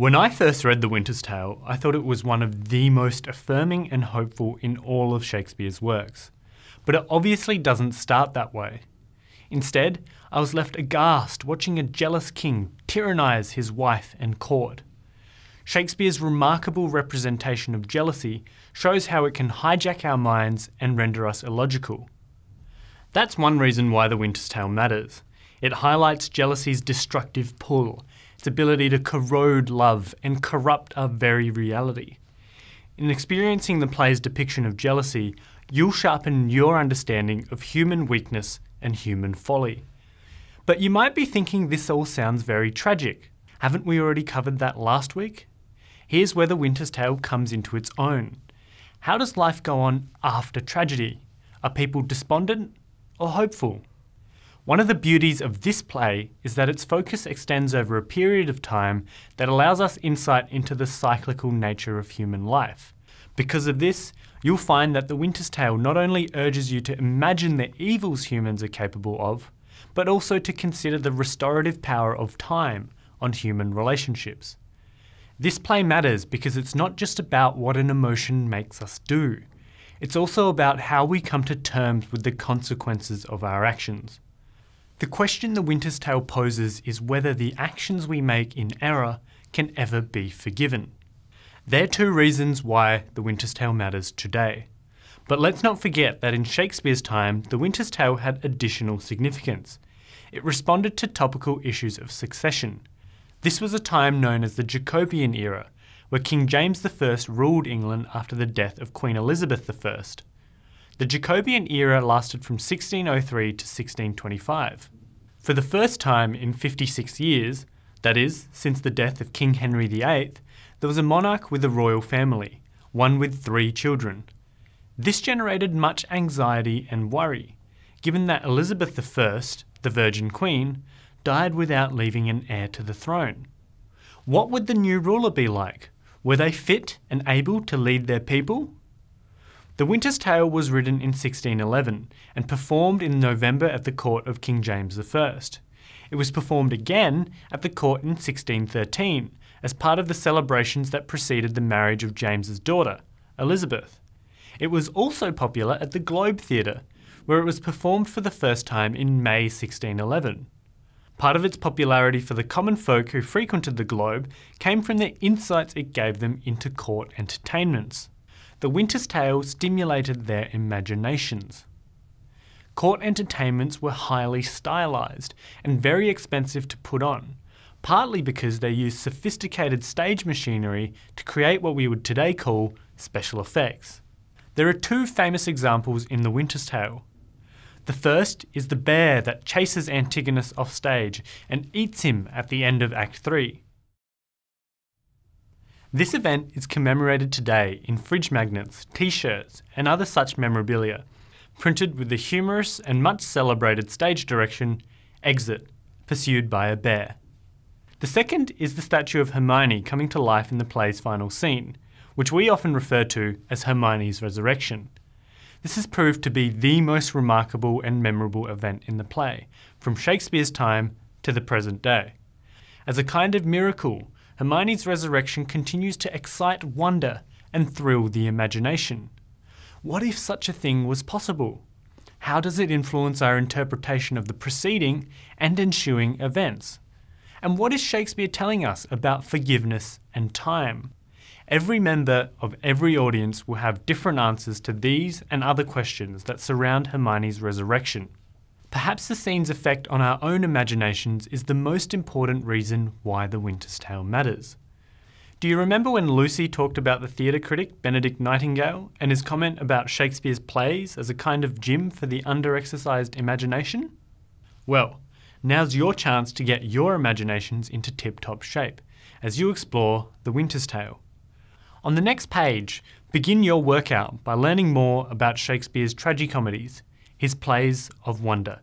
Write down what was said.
When I first read The Winter's Tale, I thought it was one of the most affirming and hopeful in all of Shakespeare's works. But it obviously doesn't start that way. Instead, I was left aghast watching a jealous king tyrannise his wife and court. Shakespeare's remarkable representation of jealousy shows how it can hijack our minds and render us illogical. That's one reason why The Winter's Tale matters. It highlights jealousy's destructive pull, its ability to corrode love and corrupt our very reality. In experiencing the play's depiction of jealousy, you'll sharpen your understanding of human weakness and human folly. But you might be thinking this all sounds very tragic. Haven't we already covered that last week? Here's where The Winter's Tale comes into its own. How does life go on after tragedy? Are people despondent or hopeful? One of the beauties of this play is that its focus extends over a period of time that allows us insight into the cyclical nature of human life. Because of this, you'll find that The Winter's Tale not only urges you to imagine the evils humans are capable of, but also to consider the restorative power of time on human relationships. This play matters because it's not just about what an emotion makes us do. It's also about how we come to terms with the consequences of our actions. The question The Winter's Tale poses is whether the actions we make in error can ever be forgiven. There are two reasons why The Winter's Tale matters today. But let's not forget that in Shakespeare's time, The Winter's Tale had additional significance. It responded to topical issues of succession. This was a time known as the Jacobean era, where King James I ruled England after the death of Queen Elizabeth I. The Jacobean era lasted from 1603 to 1625. For the first time in 56 years, that is, since the death of King Henry VIII, there was a monarch with a royal family, one with 3 children. This generated much anxiety and worry, given that Elizabeth I, the Virgin Queen, died without leaving an heir to the throne. What would the new ruler be like? Were they fit and able to lead their people? The Winter's Tale was written in 1611 and performed in November at the court of King James I. It was performed again at the court in 1613 as part of the celebrations that preceded the marriage of James's daughter, Elizabeth. It was also popular at the Globe Theatre, where it was performed for the first time in May 1611. Part of its popularity for the common folk who frequented the Globe came from the insights it gave them into court entertainments. The Winter's Tale stimulated their imaginations. Court entertainments were highly stylised and very expensive to put on, partly because they used sophisticated stage machinery to create what we would today call special effects. There are 2 famous examples in The Winter's Tale. The first is the bear that chases Antigonus off stage and eats him at the end of Act 3. This event is commemorated today in fridge magnets, t-shirts and other such memorabilia, printed with the humorous and much celebrated stage direction, "Exit, pursued by a bear." The second is the statue of Hermione coming to life in the play's final scene, which we often refer to as Hermione's resurrection. This has proved to be the most remarkable and memorable event in the play, from Shakespeare's time to the present day. As a kind of miracle, Hermione's resurrection continues to excite wonder and thrill the imagination. What if such a thing was possible? How does it influence our interpretation of the preceding and ensuing events? And what is Shakespeare telling us about forgiveness and time? Every member of every audience will have different answers to these and other questions that surround Hermione's resurrection. Perhaps the scene's effect on our own imaginations is the most important reason why The Winter's Tale matters. Do you remember when Lucy talked about the theatre critic Benedict Nightingale and his comment about Shakespeare's plays as a kind of gym for the under-exercised imagination? Well, now's your chance to get your imaginations into tip-top shape as you explore The Winter's Tale. On the next page, begin your workout by learning more about Shakespeare's tragicomedies, his plays of wonder.